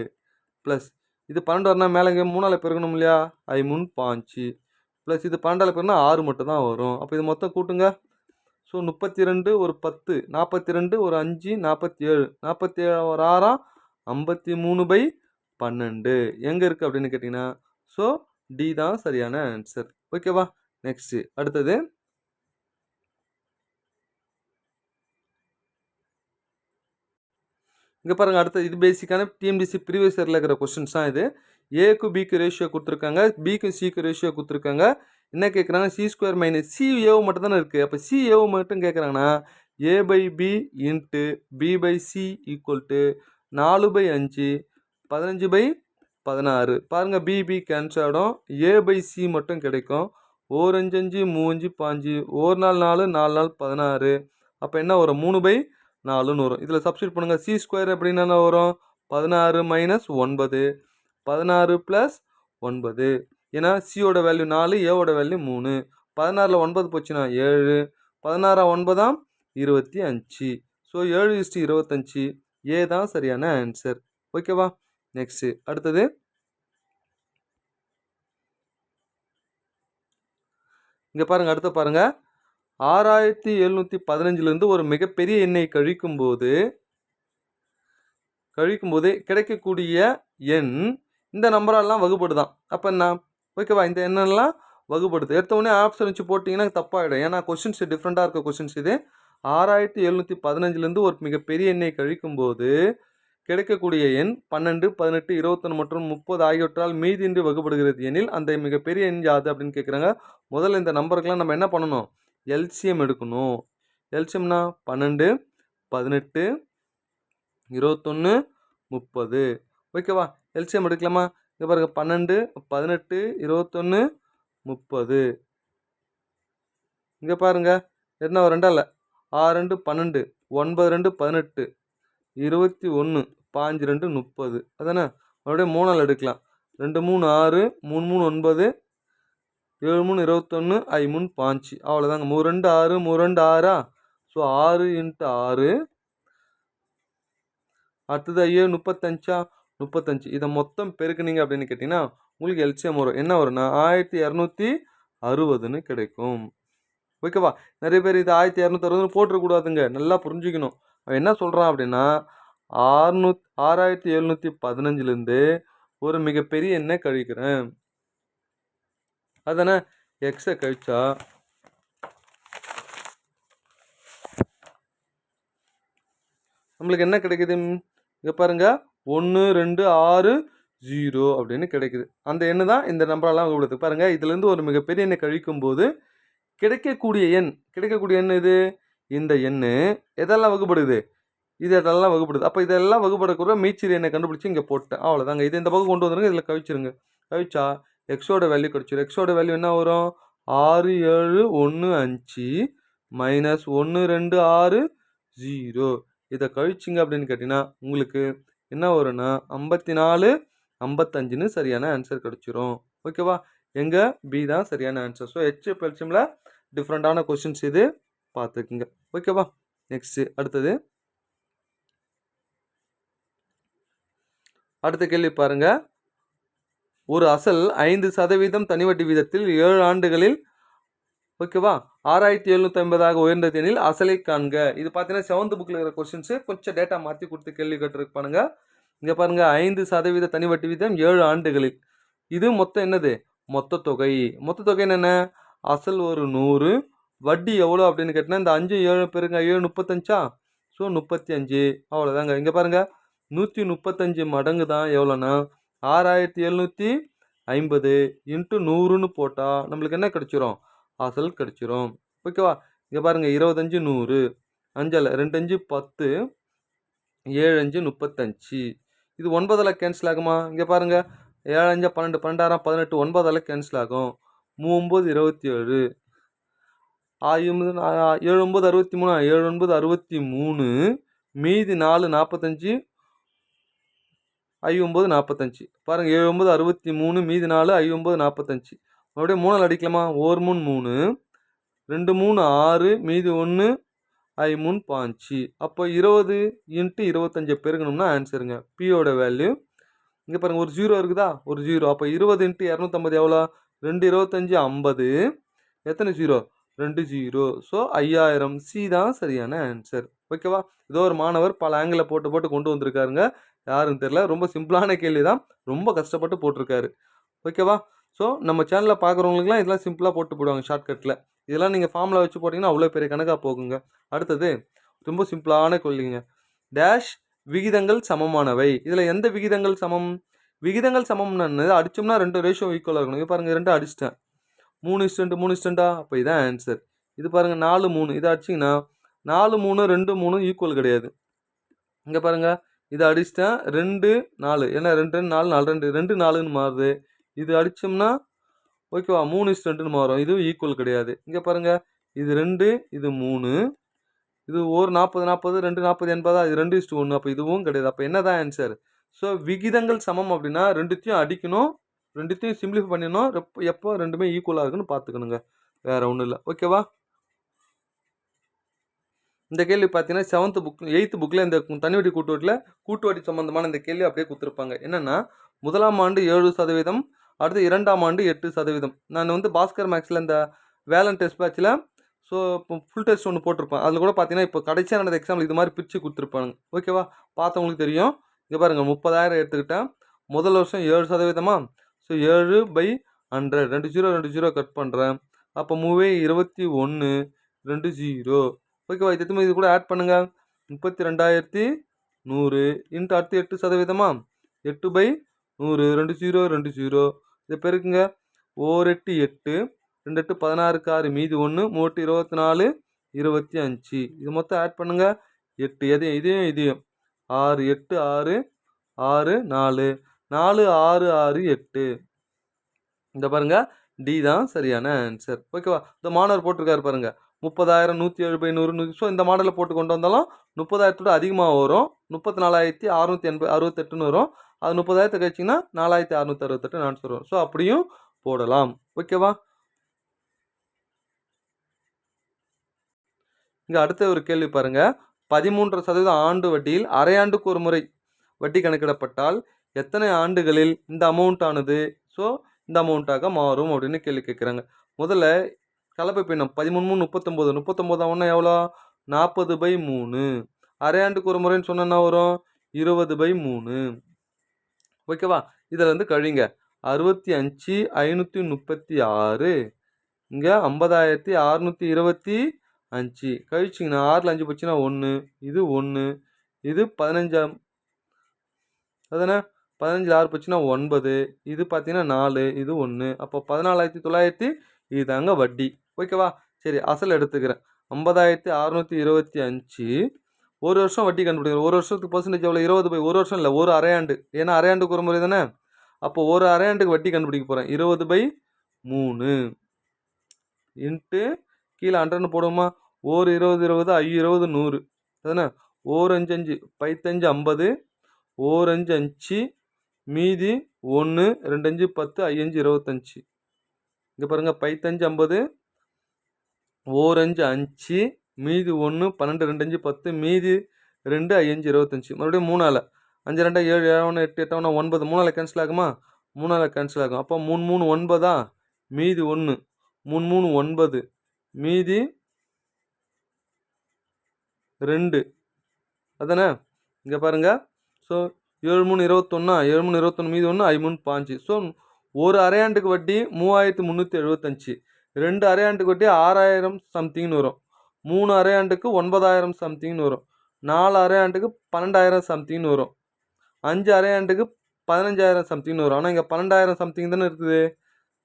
ப்ளஸ் இது 12 வரனா மேலே இங்கே 3 பெருக்கணும் இல்லையா? 3 5 ப்ளஸ் இது 12 பெருக்குனா 6 மட்டும் தான் வரும். அப்போ இது மொத்தம் கூட்டுங்க. ஸோ 32 ஒரு 10 42 ஒரு 5 47 47 ஒரு 6 53/12 எங்கே இருக்குது அப்படின்னு கேட்டிங்கன்னா ஸோ டி தான் சரியான ஆன்சர். ஓகேவா? நெக்ஸ்ட்டு அடுத்தது இங்கே பாருங்கள், அடுத்தது இது பேசிக்கான டிஎன்பிஎஸ்சி ப்ரீவியஸ் இயரில் இருக்கிற கொஸ்டின்ஸ் தான் இது. ஏக்கு பிக்கு ரேஷியோ கொடுத்துருக்காங்க, பிக்கு சிக்கு ரேஷியோ கொடுத்துருக்காங்க. என்ன கேட்குறாங்க? C² - CA மட்டும் தானே இருக்குது. அப்போ CA மட்டும் கேட்குறாங்கன்னா A/B இன்ட்டு B/C = 4/5 15/16. பாருங்கள், BB கேன்சல் ஆகிடும். A/C மட்டும் கிடைக்கும். 1 5 5 3 5 5 1 4 4 4 4 16. அப்போ என்ன வரும்? 3/4ன்னு வரும். இதில் சப்ஸ்டியூட் பண்ணுங்கள். C² அப்படின்னா என்ன வரும்? 16 - 9 16 + 9. ஏன்னா சியோட வேல்யூ 4, ஏவோட வேல்யூ 3. 16ல் 9 போச்சுன்னா 7, 16 9 25. ஸோ 7:25 ஏ தான் சரியான ஆன்சர். ஓகேவா? நெக்ஸ்ட்டு அடுத்தது இங்கே பாருங்கள், அடுத்த பாருங்கள், 6715 ஒரு மிகப்பெரிய எண்ணை கழிக்கும்போது கிடைக்கக்கூடிய எண் இந்த நம்பரெல்லாம் வகுப்படுதான். அப்போ என்ன? ஓகேவா? இந்த எண்ணெல்லாம் வகுப்படுது. எடுத்தவுடனே ஆப்ஷன் வச்சு போட்டிங்கன்னா தப்பாகிடும். ஏன்னா கொஸ்டின்ஸ் டிஃப்ரெண்ட்டாக இருக்க கொஸ்டின்ஸ் இது. 6715 ஒரு மிகப்பெரிய எண்ணை கழிக்கும்போது கிடைக்கக்கூடிய எண் 12, 18, 21 மற்றும் 30 ஆகியவற்றால் மீதின்றி வகுப்படுகிறது எனில் அந்த மிகப்பெரிய எண் யாது அப்படின்னு கேட்குறாங்க. முதல்ல இந்த நம்பருக்கெல்லாம் நம்ம என்ன பண்ணணும்? எல்சிஎம் எடுக்கணும். எல்சிஎம்னா 12, 18, 21, 30. ஓகேவா? எல்சிஎம் எடுக்கலாமா? இங்கே பாருங்க, 12, 18, 21, 30. இங்கே பாருங்க, என்ன 2 6 2 12 9 2 18 21 5 2 30. அதானே? மறுபடியும் 3 எடுக்கலாம். 2 3 6 3 3 9 7 3 21 5 3 5. அவ்வளோதாங்க. 3 2 6 3 2 6. ஸோ 6 × 6. அடுத்தது 7 35 35. இதை மொத்தம் பெருக்குனீங்க அப்படின்னு கேட்டிங்கன்னா உங்களுக்கு எல்சிஎம் வரும். என்ன வரும்னா 1260ன்னு கிடைக்கும். ஓகேவா? நிறைய பேர் இது 1260 போட்டுறக்கூடாதுங்க. நல்லா புரிஞ்சுக்கணும். அவன் என்ன சொல்கிறான் அப்படின்னா 6715 ஒரு மிகப்பெரிய எண்ணை கழிக்கிறேன். அதானே? எக்ஸை கழிச்சா நம்மளுக்கு என்ன கிடைக்குது? இங்கே பாருங்க, 1 2 6 0 அப்படின்னு கிடைக்குது. அந்த எண்ணு தான் இந்த நம்பரெல்லாம் உங்களுக்கு பாருங்கள். இதுலேருந்து ஒரு மிகப்பெரிய எண்ணை கழிக்கும் போது கிடைக்கக்கூடிய எண் இது இந்த எண்ணு எதெல்லாம் வகுப்படுது? இது இதெல்லாம் வகுப்படுது. அப்போ இதெல்லாம் வகுப்படக்கூட மீச்சிறு எண்ணை கண்டுபிடிச்சு இங்கே போட்டேன். அவ்வளோதாங்க. இது இந்த பக்கம் கொண்டு வந்துருங்க. இதில் கழிச்சிருங்க. கழிச்சா எக்ஸோட வேல்யூ கிடச்சிரும். எக்ஸோட வேல்யூ என்ன வரும்? 6715 மைனஸ் 126 0. இதை கழிச்சிங்க அப்படின்னு கேட்டிங்கன்னா உங்களுக்கு என்ன வரும்னா 54 55ன்னு சரியான ஆன்சர் கிடச்சிரும். ஓகேவா? எங்கே பி தான் சரியான ஆன்சர். ஸோ HPLCMல டிஃப்ரெண்ட்டான கொஷின்ஸ் இது பார்த்துக்குங்க. ஓகேவா? நெக்ஸ்ட்டு அடுத்த கேள்வி பாருங்க. ஒரு அசல் 5% தனி வட்டி வீதத்தில் 7 ஆண்டுகளில் ஓகேவா 6750 உயர்ந்தது எனில் அசலை காண்க. இது பார்த்தீங்கன்னா 7th புக்கில் இருக்கிற கொஸ்டின்ஸு கொஞ்சம் டேட்டா மாற்றி கொடுத்து கேள்வி கேட்டிருப்பானுங்க. இங்கே பாருங்க 5% தனி வட்டி வீதம் 7 ஆண்டுகளில். இது மொத்தம் என்னது? மொத்த தொகை. மொத்த தொகை என்ன? அசல் ஒரு 100, வட்டி எவ்வளோ அப்படின்னு கேட்டினா இந்த 5 7 பேருங்க 7 35. ஸோ 35 அவ்வளோதாங்க. இங்கே பாருங்க 135 மடங்கு தான் எவ்வளோன்னா 6750 இன்ட்டு 100ன்னு போட்டால் நம்மளுக்கு என்ன கிடச்சிரும்? அசல் கிடச்சிரும். ஓகேவா? இங்கே பாருங்கள் 25 100 5 2 5 10 7 5 35. இது 9ஆல் கேன்சல் ஆகுமா? இங்கே பாருங்கள் 7 5 12 12 18 9ஆல் கேன்சல் ஆகும். 3 9 27 7 9 63 7 9 63 மீதி 4 45 9 45 பாருங்க 7 9 63 மீதி 4 9 45 மறுபடியும் 3ஆல் அடிக்கலாமா? 1 3 3 2 3 6 மீதி 1 3 5 அப்போ 20 இன்ட்டு 25 பெருக்கணும்னா ஆன்சருங்க. பியோட வேல்யூ இங்கே பாருங்க ஒரு 0 இருக்குதா? ஒரு 0. அப்போ 20 இன்ட்டு 250 எவ்வளோ? 2 25 50 எத்தனை 0? 2 0. ஸோ 5000. சி தான் சரியான ஆன்சர். ஓகேவா? ஏதோ ஒரு மாணவர் பல ஆங்கிளில் போட்டு கொண்டு வந்திருக்காருங்க. யாருன்னு தெரியல. ரொம்ப சிம்பிளான கேள்வி தான். ரொம்ப கஷ்டப்பட்டு போட்டிருக்காரு. ஓகேவா? ஸோ நம்ம சேனலில் பார்க்குறவங்களுக்குலாம் இதெல்லாம் சிம்பிளாக போட்டு போடுவாங்க ஷார்ட்கட்டில். இதெல்லாம் நீங்கள் ஃபார்மில் வச்சு போட்டிங்கன்னா அவ்வளோ பெரிய கணக்காக போகுங்க. அடுத்தது ரொம்ப சிம்பிளான கேள்விங்க. டேஷ் விகிதங்கள் சமமானவை. இதில் எந்த விகிதங்கள் சமம்? விகிதங்கள் சமம்னு அடிச்சோம்னா 2 ரேஷியோ ஈக்குவலாக இருக்கணும். இது பாருங்கள் 2 அடிச்சிட்டேன். 3:2 3:2 அப்போ இதான் ஆன்சர். இது பாருங்கள் 4 3 இதை அடிச்சிங்கன்னா 4 3 2 3 ஈக்குவல் கிடையாது. இங்கே பாருங்கள் இதை அடிச்சிட்டேன் 2 4 ஏன்னா 2 4 4 2 2 4ன்னு மாறுது. இது அடித்தோம்னா ஓகேவா 3:2ன்னு மாறும். இதுவும் ஈக்குவல் கிடையாது. இங்கே பாருங்கள் இது 2 இது 3 இது ஒரு 40 40 2 40 80 இது 2:1 அப்போ இதுவும் கிடையாது. அப்போ என்ன தான் ஆன்சர்? ஸோ விகிதங்கள் சமம் அப்படின்னா ரெண்டுத்தையும் அடிக்கணும், ரெண்டுத்தையும் சிம்பிளிஃபை பண்ணிடணும். எப்போ ரெண்டுமே ஈக்குவலாக இருக்குன்னு பார்த்துக்கணுங்க. வேறு ஒன்றும் இல்லை. ஓகேவா? இந்த கேள்வி பார்த்தீங்கன்னா 7th புக் 8th புக்கில் இந்த தனிவட்டி கூட்டு வட்டி சம்மந்தமான இந்த கேள்வி அப்படியே கொடுத்துருப்பாங்க. என்னென்னா 1ஆம் ஆண்டு 7%, அடுத்து 2ஆம் ஆண்டு 8%. நான் வந்து பாஸ்கர் மேக்ஸில் இந்த வேலன் டெஸ்ட் பேட்சில் ஸோ இப்போ ஃபுல் டெஸ்ட் ஒன்று போட்டிருப்பேன். அதில் கூட பார்த்தீங்கன்னா இப்போ கடைசியாக நடந்த எக்ஸாம்பிள் இது மாதிரி பிரித்து கொடுத்துருப்பாங்க. ஓகேவா? பார்த்தவங்களுக்கு தெரியும். இங்கே பாருங்கள் 30,000 எடுத்துக்கிட்டேன். முதல் வருஷம் 7%. ஸோ 7/100 2 0 2 0 கட் பண்ணுறேன். அப்போ 21 2 0. ஓகேவா? இது கூட ஆட் பண்ணுங்கள். 32,100 இன்ட்டு அடுத்து 8%. 8/100 2 0 2 0 இதை பெருக்குங்க. 1 8 8 2 8 16 6 மீதி 1 3 24 25 இது மொத்தம் ஆட் பண்ணுங்க. 8 இதையும் 6 8 6 6 4 4 6 6 8 இந்த பாருங்க டி தான் சரியான ஆன்சர். ஓகேவா? இந்த மாணவர் போட்டிருக்காரு பாருங்க 30,000 107/100. ஸோ இந்த மாடலில் போட்டு கொண்டு வந்தாலும் 30,000 அதிகமாக வரும். 34,668ன்னு வரும். அது 30,000 கழிச்சிங்கன்னா 4,668 ஆன்சர் வரும். ஸோ அப்படியும் போடலாம். ஓகேவா? இங்கே அடுத்த ஒரு கேள்வி பாருங்க. 13% ஆண்டு வட்டியில் அரையாண்டுக்கு ஒரு முறை வட்டி கணக்கிடப்பட்டால் எத்தனை ஆண்டுகளில் இந்த அமௌண்ட் ஆனது ஸோ இந்த அமௌண்ட்டாக மாறும் அப்படின்னு கேள்வி கேட்குறாங்க. முதல்ல கலப்பை பின்னம் 13 39 39 ஒன்று எவ்வளோ 40/3. அரையாண்டுக்கு ஒரு முறைன்னு சொன்னா வரும் 20/3. ஓகேவா? இதில் வந்து கழிங்க 65,536 இங்கே 50,625 கழிச்சிங்கன்னா 6ல் 5 போச்சுன்னா 1 இது 1 இது 15 அதுதானே 15 6 போச்சுன்னா 9 இது பார்த்தீங்கன்னா 4 இது 1 அப்போ 14,900 இதுதாங்க வட்டி. ஓகேவா? சரி அசல் எடுத்துக்கிறேன். 50,625 ஒரு வருஷம் வட்டி கண்டுபிடிக்கணும். ஒரு வருஷத்துக்கு பர்சன்டேஜ் எவ்வளோ? 20 ஒரு வருஷம் இல்லை, ஒரு அரையாண்டு. ஏன்னா அரையாண்டுக்கு ஒரு முறை தானே. அப்போ ஒரு அரையாண்டுக்கு வட்டி கண்டுபிடிக்க போகிறேன். 20/3 இன்ட்டு கீழே 100ன்னு போடுவோமா? ஒரு 20 20 ஐ 20 100 தானே. ஓர் 5 5 5 50 ஓர் 5 5 மீதி 1 2 5 10 ஐ 5 25. இங்கே பாருங்கள் 5 50 ஓர் 5 5 மீதி 1 12 2 5 10 மீதி 2 5 25. மறுபடியும் 3ஆல் 5 2 7 7 1 8 8 1 9 3ஆல் கேன்சல் ஆகுமா? 3ஆல் கேன்சல் ஆகும். அப்போ 3 3 9 மீதி 1 3 3 9 மீதி 2 அதானே. இங்கே பாருங்கள். ஸோ 7 3 21 7 3 21 மீதி 1 ஐ 3 5. ஸோ ஒரு அரையாண்டுக்கு வட்டி 3375. 2 அரையாண்டுக்கு வட்டி 6000 சம்திங்னு வரும். 3 அரையாண்டுக்கு 9000 சம்திங்னு வரும். 4 அரையாண்டுக்கு 12000 சம்திங்னு வரும். 5 அரையாண்டுக்கு 15000 சம்திங்னு வரும். ஆனால் இங்கே 12000 சம்திங் தானே இருக்குது.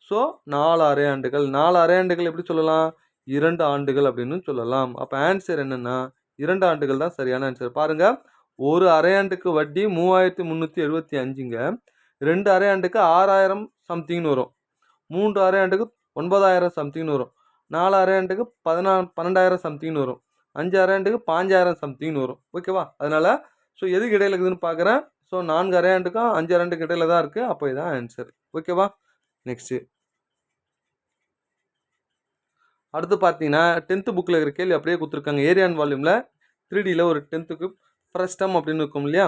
ஸோ 4 அரையாண்டுகள். 4 அரையாண்டுகள் எப்படி சொல்லலாம்? 2 ஆண்டுகள் அப்படின்னு சொல்லலாம். அப்போ ஆன்சர் என்னென்னா 2 ஆண்டுகள் தான் சரியான ஆன்சர். பாருங்கள், ஒரு அரையாண்டுக்கு வட்டி 3375ங்க. 2 அரையாண்டுக்கு 6000 சம்திங்னு வரும். 3 அரையாண்டுக்கு 9000 சம்திங்னு வரும். 4 அரையாண்டுக்கு 12,000 சம்திங்னு வரும். 5 அரையாண்டுக்கு 5000 சம்திங்னு வரும். ஓகேவா? அதனால் ஸோ எதுக்கு இடையில இருக்குதுன்னு பார்க்குறேன். ஸோ 4 அரையாண்டுக்கும் 5 அரையாண்டுக்கு இடையில தான் இருக்குது. அப்போ இதுதான் ஆன்சர். ஓகேவா? நெக்ஸ்ட்டு அடுத்து பார்த்தீங்கன்னா 10th புக்கில் இருக்கிற கேள்வி அப்படியே கொடுத்துருக்காங்க. ஏரியா அண்ட் வால்யூமில் 3Dயில் ஒரு 10th ஃப்ரஸ்டம் அப்படின்னு இருக்கும் இல்லையா?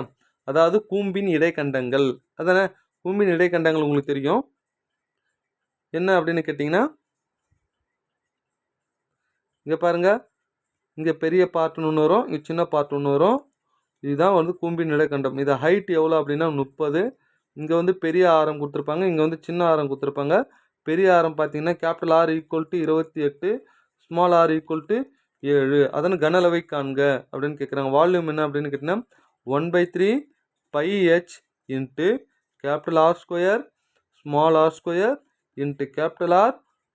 அதாவது கூம்பின் இடைக்கண்டங்கள். அதானே, கூம்பின் இடைக்கண்டங்கள் உங்களுக்கு தெரியும் என்ன அப்படின்னு கேட்டிங்கன்னா, இங்கே பாருங்கள், இங்கே பெரிய பார்ட்னு ஒன்று வரும், இங்கே சின்ன பார்ட் ஒன்று வரும். இதுதான் வந்து கூம்பின் இடைக்கண்டம். இது ஹைட் எவ்வளோ அப்படின்னா 30. இங்கே வந்து பெரிய ஆரம் கொடுத்துருப்பாங்க, இங்கே வந்து சின்ன ஆரம் கொடுத்துருப்பாங்க. பெரிய ஆரம் பார்த்தீங்கன்னா capital R equal to 28, small R equal to 7. அதன் கன அளவை காண்க அப்படின்னு கேட்குறாங்க. வால்யூம் என்ன அப்படின்னு கேட்டிங்கன்னா 1/3 πh into capital R square small R square into capital R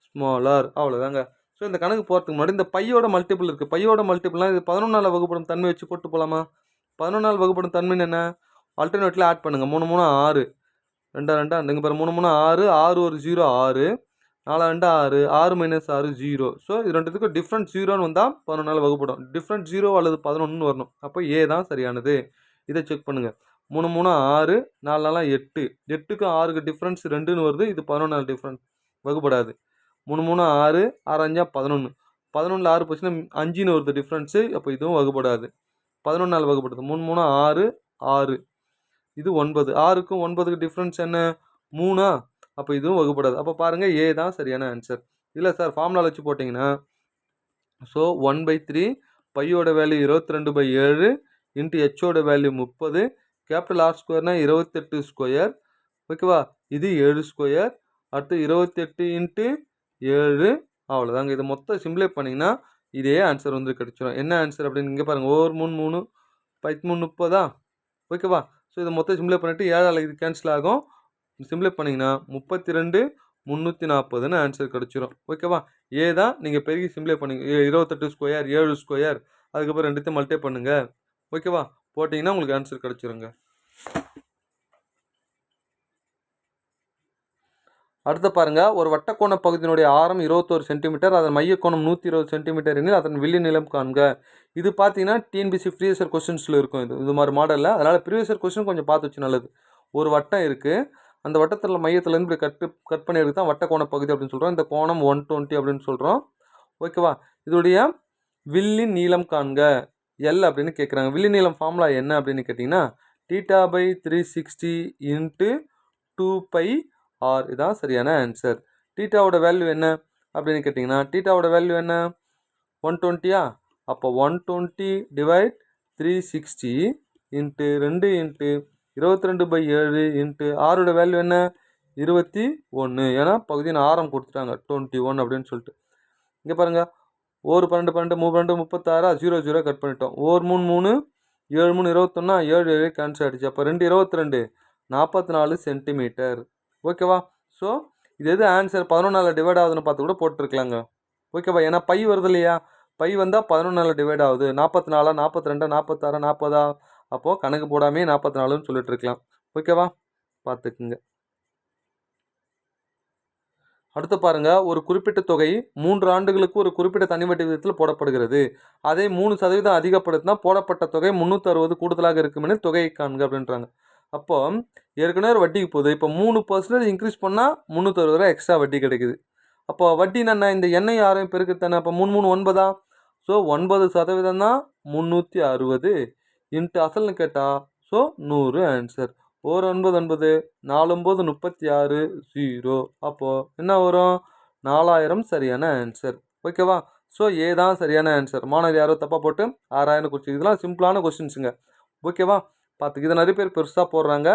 small R. அவ்வளோதாங்க. ஸோ இந்த கணக்கு போகிறதுக்கு முன்னாடி இந்த பையோட மல்டிபிள் இருக்குது. பையோட மல்டிபிள்லாம் இது 11ஆல் வகுப்படும் தன்மை வச்சு போட்டு போகலாமா? 11ஆல் வகுப்படும் தன்மைன்னு என்ன? ஆல்டர்னேட்டில் ஆட் பண்ணுங்கள். 3 3 6 2 2 நீங்கள் பாரு 3 3 6 6 ஒரு 0 6 4 2 6 6 மைனஸ் 6 0. ஸோ இது ரெண்டுத்துக்கும் டிஃப்ரெண்ட் 0ன்னு வந்தால் 11ஆல் வகுப்படும். டிஃப்ரெண்ட் 0 அல்லது 11ன்னு வரணும். அப்போ ஏ தான் சரியானது. இதை செக் பண்ணுங்கள். 3 3 6 4 4 8 8க்கும் 6க்கு டிஃப்ரென்ஸ் 2ன்னு வருது. இது 11ஆல் டிஃப்ரெண்ட் வகுப்படாது. 3 3 6 6 5 11 11ல் 6 போச்சுன்னா 5ன்னு வருது டிஃப்ரென்ஸு. அப்போ இதுவும் வகுப்படாது. 11ஆல் வகுப்படுது. 3 3 6 6 இது 9. 6க்கும் 9க்கு டிஃப்ரென்ஸ் என்ன? 3. அப்போ இதுவும் வகுப்படாது. அப்போ பாருங்கள், ஏ தான் சரியான ஆன்சர். இல்லை சார் ஃபார்முலா வச்சு போட்டிங்கன்னா, ஸோ 1/3 பையோட வேல்யூ 22/7 இன்ட்டு ஹெச்சோட வேல்யூ 30 கேபிட்டல் ஆர் ஸ்கொயர்னா 28 ஸ்கொயர். ஓகேவா? இது 7 ஸ்கொயர். அடுத்து 28 இன்ட்டு 7. அவ்வளோதாங்க. இதை மொத்தம் சிம்ப்ளை பண்ணிங்கன்னா இதே ஆன்சர் வந்து கிடச்சிடும். என்ன ஆன்சர் அப்படின்னு இங்கே பாருங்கள். 1 3 3 5 3 30. ஓகேவா? ஸோ இதை மொத்தம் சிம்ப்ளை பண்ணிவிட்டு 7ஆல் இது கேன்சல் ஆகும். சிம்ப்ளை பண்ணிங்கன்னா 32 340ன்னு ஆன்சர் கிடச்சிரும். ஓகேவா? ஏ தான் நீங்கள் பெருகி சிம்ப்ளை பண்ணிங்க. 28 ஸ்கொயர் 7 ஸ்கொயர் அதுக்கப்புறம் ரெண்டுத்தையும் மல்டிப்ளை பண்ணுங்கள். ஓகேவா? போட்டிங்கன்னா உங்களுக்கு ஆன்சர் கிடச்சிருங்க. அடுத்து பாருங்கள், ஒரு வட்டக்கோண பகுதியினுடைய ஆரம் 21 சென்டிமீட்டர், அதன் மையக்கோணம் 120 சென்டிமீட்டர் எனில் அதன் வில்லி நிலம் காண்க. இது பார்த்தீங்கன்னா டிஎன்பிசி ப்ரீவியஸ் கொஸ்டின்ஸில் இருக்கும். இது மாதிரி மாடலில். அதனால் ப்ரீவியஸ் கொஸ்டின் கொஞ்சம் பார்த்து வச்சு நல்லது. ஒரு வட்டம் இருக்குது. அந்த வட்டத்தில் மையத்துலேருந்து இப்படி கட் பண்ணியிருக்கு தான் வட்டக்கோண பகுதி அப்படின்னு சொல்கிறோம். இந்த கோணம் 120 அப்படின்னு சொல்கிறோம். ஓகேவா? இதோடைய வில்லி நீளம் காண்க எல் அப்படின்னு கேட்குறாங்க. வில்லி நீளம் ஃபார்முலா என்ன அப்படின்னு கேட்டிங்கன்னா θ/360 இன்ட்டு 2πr. இதுதான் சரியான ஆன்சர். தீட்டாவோட வேல்யூ என்ன அப்படின்னு கேட்டிங்கன்னா தீட்டாவோட வேல்யூ என்ன? 120. அப்போ 120 டிவைட் 360 இன்ட்டு 2 இன்ட்டு 22/7 இன்ட்டு ஆரோட வேல்யூ என்ன? 21. ஏன்னா பகுதியின் ஆரம் கொடுத்துட்டாங்க 21 அப்படின்னு சொல்லிட்டு. இங்கே பாருங்கள், 1 12 12 3 36 0 0 கட் பண்ணிட்டோம். 1 3 3 7 3 21 7 7 கேன்சல் ஆகிடுச்சு. அப்போ 2 22 44 சென்டிமீட்டர். ஓகேவா? ஸோ இது எது ஆன்சர் 11ஆல் டிவைட் ஆகுதுன்னு பார்த்து கூட போட்டிருக்கலாங்க. ஓகேவா? ஏன்னா பை வருது இல்லையா? பை வந்தால் 11 டிவைட் ஆகுது. 44, 42, 46, 40. அப்போது கணக்கு போடாமே 44ன்னு சொல்லிட்டு இருக்கலாம். ஓகேவா, பார்த்துக்குங்க. அடுத்து பாருங்க, ஒரு குறிப்பிட்ட தொகை 3 ஆண்டுகளுக்கு ஒரு குறிப்பிட்ட தனிவட்டி விகிதத்தில் போடப்படுகிறது. அதை 3% அதிகப்படுத்தினா போடப்பட்ட தொகை 360 கூடுதலாக இருக்கும் என தொகையை காண்க அப்படின்றாங்க. அப்போ ஏற்கனவே ஒரு வட்டிக்கு போகுது. இப்போ 3% இன்க்ரீஸ் பண்ணால் 360 ரூபா எக்ஸ்ட்ரா வட்டி கிடைக்குது. அப்போ வட்டி என்ன, இந்த எண்ணெய் யாரையும் பெருக்குத்தானே. அப்போ 3 3 9. ஸோ 9% தான் 360 இன்ட்டு அசல்னு கேட்டால் ஸோ 100 ஆன்சர். 1 9 9, 4 9 36, 0. அப்போது என்ன வரும், 4000 சரியான ஆன்சர். ஓகேவா, ஸோ ஏ தான் சரியான ஆன்சர். மாணவர் யாரோ தப்பாக போட்டு 6000 குறிச்சு. இதெல்லாம் சிம்பிளான கொஸ்டின்ஸுங்க. ஓகேவா, பார்த்துக்கு. இதை நிறைய பேர் பெருசாக போடுறாங்க.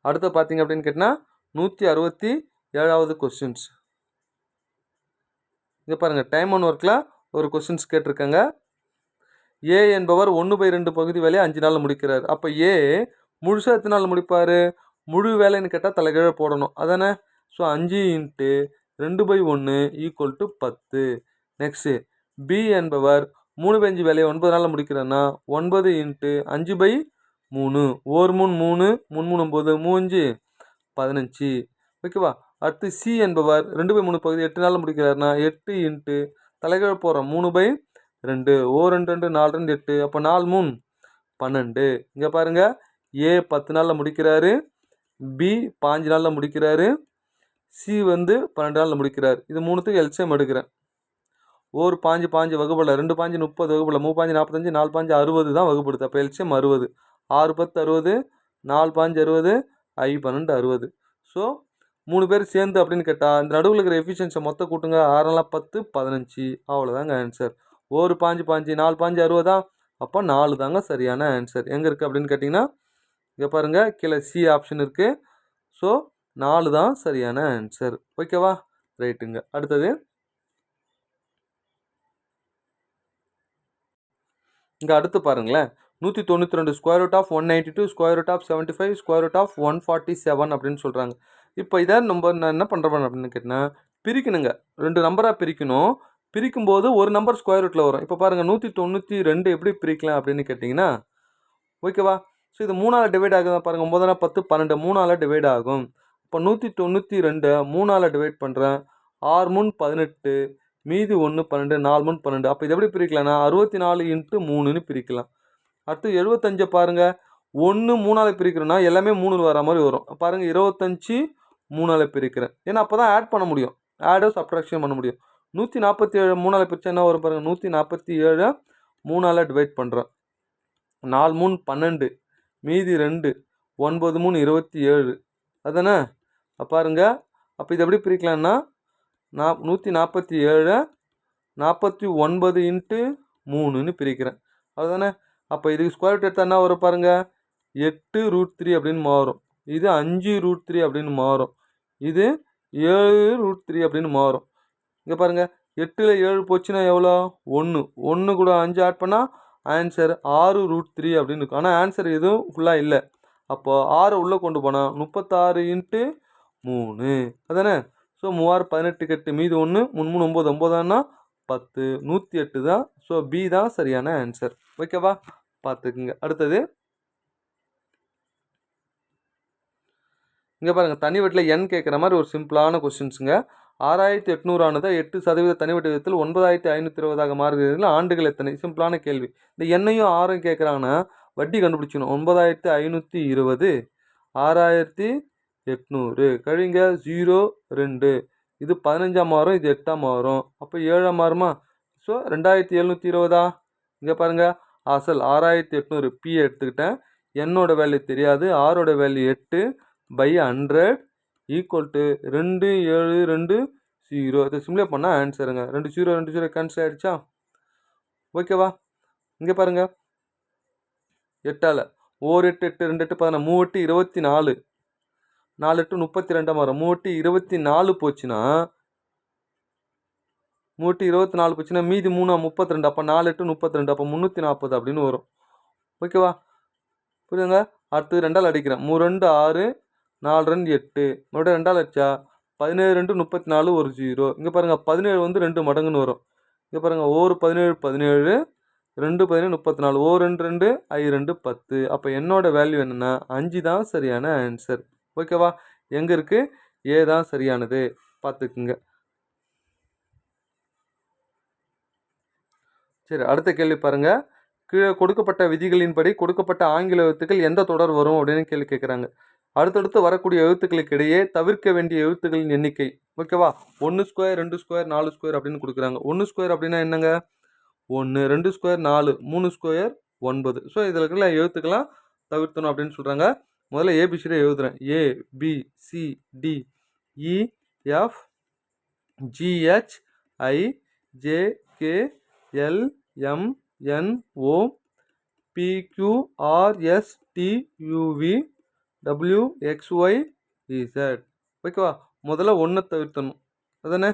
அடுத்து பார்த்தீங்க அப்படின்னு கேட்டிங்கன்னா 167வது கொஸ்டின்ஸ். இங்கே பாருங்கள், டைம் ஒன் ஒர்க்கில் ஒரு கொஸ்டின்ஸ் கேட்டிருக்காங்க. ஏ என்பவர் 1/2 பகுதி வேலையை 5 நாளில் முடிக்கிறார். அப்போ ஏ முழுசாக எத்தனை நாள் முடிப்பார், முழு வேலைன்னு கேட்டால் தலைகீழ போடணும் அதானே. ஸோ 5 × 2/1 = 10. நெக்ஸ்ட்டு பி என்பவர் 3/5 வேலையை 9 நாளில் முடிக்கிறாருன்னா 9 × 5/3. 1 3 3, 3 3 9, 3 5 15. ஓகேவா, அடுத்து சி என்பவர் 2/3 பகுதி 8 நாளில் முடிக்கிறாருன்னா 8 × தலைகீழ போகிறோம் 3/2. 2 2 2 4 2 8. அப்போ 4 3 12. இங்கே பாருங்கள், ஏ 10 நாளில் முடிக்கிறாரு, பி 5 நாளில் முடிக்கிறாரு, சி 12 நாளில் முடிக்கிறார். இது மூணுத்துக்கு எல்சிஎம் எடுக்கிறேன். ஒரு 5 5 வகுப்பில் 2 5 30 வகுப்பில் 3 5 45 4 5 60 தான் வகுப்படுது. அப்போ எல்சிஎம் 60. 6 10 60, 4 5 60, 5 12 60. ஸோ 3 பேர் சேர்ந்து அப்படின்னு கேட்டால் இந்த நடுவில் இருக்கிற எஃபிஷியன்ஸை மொத்தம் கூட்டுங்க. 6 10 15. அவ்வளோதாங்க ஆன்சர். ஒரு 5 5 4 5 60. அப்போ 4 தாங்க சரியான ஆன்சர். எங்கே இருக்குது அப்படின்னு கேட்டிங்கன்னா இங்கே பாருங்கள், கீழே சி ஆப்ஷன் இருக்குது. ஸோ 4 தான் சரியான ஆன்சர். ஓகேவா, ரைட்டுங்க. அடுத்தது இங்கே அடுத்து பாருங்களேன், 192 √192 √75 √147 அப்படின்னு சொல்கிறாங்க. இப்போ இதை நான் என்ன பண்ணுறேன் அப்படின்னு கேட்டிங்கன்னா பிரிக்கணுங்க. 2 நம்பராக பிரிக்கணும். பிரிக்கும்போது ஒரு நம்பர் ஸ்கொயர் ரூட்டில் வரும். இப்போ பாருங்கள், 192 எப்படி பிரிக்கலாம் அப்படின்னு கேட்டிங்கன்னா ஓகேவா, ஸோ இது 3ஆல் டிவைட் ஆகுது பாருங்கள். 9 10 12 3ஆல் டிவைட் ஆகும். இப்போ 192 3ஆல் டிவைட் பண்ணுறேன். 6 3 18, மீதி 1 12, 4 3 12. அப்போ இது எப்படி பிரிக்கலாம்னா 64 × 3ன்னு பிரிக்கலாம். அடுத்து 75 பாருங்கள், 1 3ஆல் பிரிக்கிறோன்னா எல்லாமே 3 வர மாதிரி வரும். பாருங்கள், 25 3ஆல் பிரிக்கிறேன். ஏன்னா அப்போ தான் ஆட் பண்ண முடியும், ஆடோ சப்ட்ராக்ஷன் பண்ண முடியும். 147 3ஆல் பிரித்தா என்ன வரும் பாருங்கள், 147 3ஆல் டிவைட் பண்ணுறேன். 4 3 12, மீதி 2, 9 3 27. அதானே. பாருங்க, அப்போ இது எப்படி பிரிக்கலாம்னா 147 49 × 3ன்னு பிரிக்கிறேன். அதுதானே. அப்போ இதுக்கு ஸ்கொயர் ரூட் எடுத்தால் என்ன வரும் பாருங்கள், 8 √3 அப்படின்னு மாறும். இது 5 √3 அப்படின்னு மாறும். இது 7 √3 அப்படின்னு மாறும். இங்கே பாருங்கள், 8ல் 7 போச்சுன்னா எவ்வளோ, 1. 1 கூட 5 ஆட் பண்ணால் ஆன்சர் 6 √3 அப்படின்னு இருக்கும். ஆனால் ஆன்சர் எதுவும் ஃபுல்லாக இல்லை. அப்போ 6 உள்ளே கொண்டு போனால் 36 × 3 அதானே. ஸோ 3 18 8, மீது 1 3 3 9 9 10, 108 தான். ஸோ பி தான் சரியான ஆன்சர். ஓகேவா, பார்த்துக்குங்க. அடுத்தது இங்கே பாருங்கள், தனி வட்டியில் எண் கேட்குற மாதிரி ஒரு சிம்பிளான கொஸ்டின்ஸுங்க. 6800 ஆனது 8% தனி வட்டி விதத்தில் 9520 மாறுகிறதுல ஆண்டுகள் எத்தனை? சிம்பிளான கேள்வி. இந்த எண்ணையும் 6 கேட்குறாங்கன்னா வட்டி கண்டுபிடிச்சிக்கணும். 9520, 6800 கழிங்க 0 2. இது 15 மாறும், இது 8 மாறும். அப்போ 7 மாறுமா. ஸோ 2720. இங்கே பாருங்கள், அசல் 6800 பி எடுத்துக்கிட்டேன். என்னோட வேல்யூ தெரியாது, ஆரோட வேல்யூ 8/100 = 2720. இதை சிம்லே பண்ணால் ஆன்சருங்க. 2 0 2 0 கேன்சல் ஆகிடுச்சா. ஓகேவா, இங்கே பாருங்கள், 8ஆல் 1 8 8 2 8 14, 3 8 24, 4 8 32 மாறும். 3 24 போச்சுன்னா 3 24 போச்சுன்னா மீதி 3 32. அப்போ 4 8 32. அப்போ 340 அப்படின்னு வரும். ஓகேவா, புரியுதுங்க. அடுத்து 2ஆல் அடிக்கிறேன். 3 2 6, 4 2 8, மறுபடியும் 2ஆல் அடிச்சா 17 2 34, ஒரு 0. இங்கே பாருங்கள், 17 2 மடங்குன்னு வரும். இங்கே பாருங்கள் ஓர் 17 17, 2 17 34, ஓ 2 2, ஐ 2 10. அப்போ என்னோட வேல்யூ என்னென்னா 5 தான் சரியான ஆன்சர். ஓகேவா? எங்கே இருக்குது? ஏ தான் சரியானது பார்த்துக்குங்க. சரி, அடுத்த கேள்வி பாருங்கள். கீழே கொடுக்கப்பட்ட விதிகளின்படி கொடுக்கப்பட்ட ஆங்கில எழுத்துக்கள் எந்த தொடர் வரும் அப்படின்னு கேள்வி கேட்குறாங்க. அடுத்தடுத்து வரக்கூடிய எழுத்துக்களுக்கு இடையே தவிர்க்க வேண்டிய எழுத்துக்களின் எண்ணிக்கை. ஓகேவா? 1 ஸ்கொயர் 2 ஸ்கொயர் 4 ஸ்கொயர் அப்படின்னு கொடுக்குறாங்க. 1 ஸ்கொயர் அப்படின்னா என்னங்க? 1, 2 ஸ்கொயர் 4, 3 ஸ்கொயர் 9. ஸோ இதில் இருக்கிற எழுத்துக்கெல்லாம் தவிர்த்தணும் அப்படின்னு சொல்கிறாங்க. முதல்ல ஏபிசிடி எழுதுகிறேன். A B C D E F G H I J K L M N O P Q R S T U V W X Y Z. ஓகேவா? முதல்ல 1 தவிர்த்தணும் அதானே.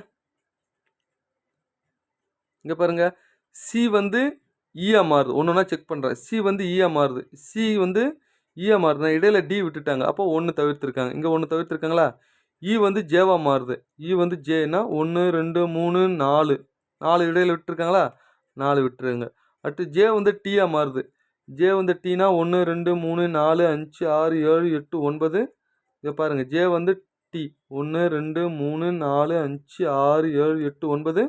இங்கே பாருங்கள், சி வந்து ஈயா மாறுது. ஒன்றுனா செக் பண்ணுறேன். சி வந்து ஈயா மாறுது. சி வந்து ஈயா மாறுதுன்னா இடையில டி விட்டுட்டாங்க. அப்போ 1 தவிர்த்துருக்காங்க. இங்கே 1 தவிர்த்துருக்காங்களா? இ வந்து ஜேவா மாறுது. இ வந்து ஜேனா 1 2 3 4 4 இடையில விட்டுருக்காங்களா? 4 விட்டுருங்க. அடுத்து ஜே வந்து டீயா மாறுது. ஜே வந்து டீனா 1 2 3 4 5 6 7 8 9. இங்கே பாருங்கள், ஜே வந்து டி 1 2 3 4 5 6 7 8 9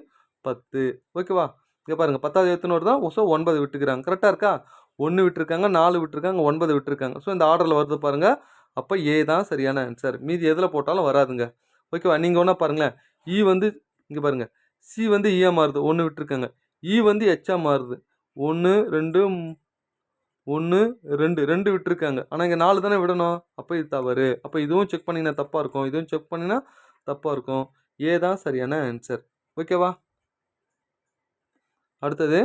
10. ஓகேவா? இங்கே பாருங்கள், 10வது எழுத்துன்னு வருதான். ஸோ 9 விட்டுக்கிறாங்க. கரெக்டாக இருக்கா? 1 விட்டுருக்காங்க, 4 விட்டுருக்காங்க, 9 விட்டுருக்காங்க. ஸோ இந்த ஆர்டரில் வருது பாருங்கள். அப்போ ஏ தான் சரியான ஆன்சர். மீதி எதில் போட்டாலும் வராதுங்க. ஓகேவா? நீங்கள் ஒன்றா பாருங்களேன். இ வந்து இங்கே பாருங்கள், சி வந்து ஈயா மாறுது. 1 விட்டுருக்காங்க. இ வந்து எச்சா மாறுது. 1 2 1 2 2 விட்டுருக்காங்க. ஆனால் இங்கே 4 தானே விடணும். அப்போ இது தவறு. அப்போ இதுவும் செக் பண்ணிங்கன்னா தப்பாக இருக்கும். இதுவும் செக் பண்ணினா தப்பாக இருக்கும். ஏ தான் சரியான ஆன்சர். ஓகேவா? அடுத்தது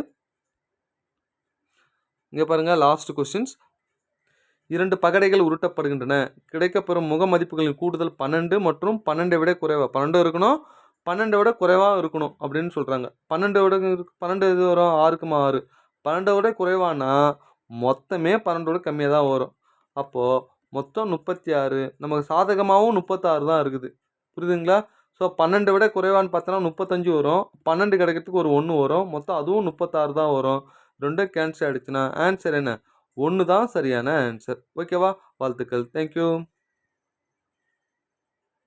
இங்கே பாருங்கள், லாஸ்ட் கொஸ்டின்ஸ். 2 பகடைகள் உருட்டப்படுகின்றன. கிடைக்கப்பெறும் முக மதிப்புகளின் கூடுதல் 12 மற்றும் 12 விட குறைவா. 12 இருக்கணும், 12 விட குறைவாக இருக்கணும் அப்படின்னு சொல்கிறாங்க. 12 இது வரும் 6க்கு 6. 12 விட குறைவானா மொத்தமே 12 விட கம்மியாக தான் வரும். அப்போது மொத்தம் 36. நமக்கு சாதகமாகவும் 36 தான் இருக்குது. புரியுதுங்களா? ஸோ 12 விட குறைவான்னு பார்த்தோன்னா 35 வரும். 12 கிடைக்கிறதுக்கு ஒரு 1 வரும். மொத்தம் அதுவும் 36 தான் வரும். 2 கேன்சல் ஆகிடுச்சுன்னா ஆன்சர் என்ன? 1 தான் சரியான ஆன்சர். ஓகேவா? வாழ்த்துக்கள். தேங்க்யூ.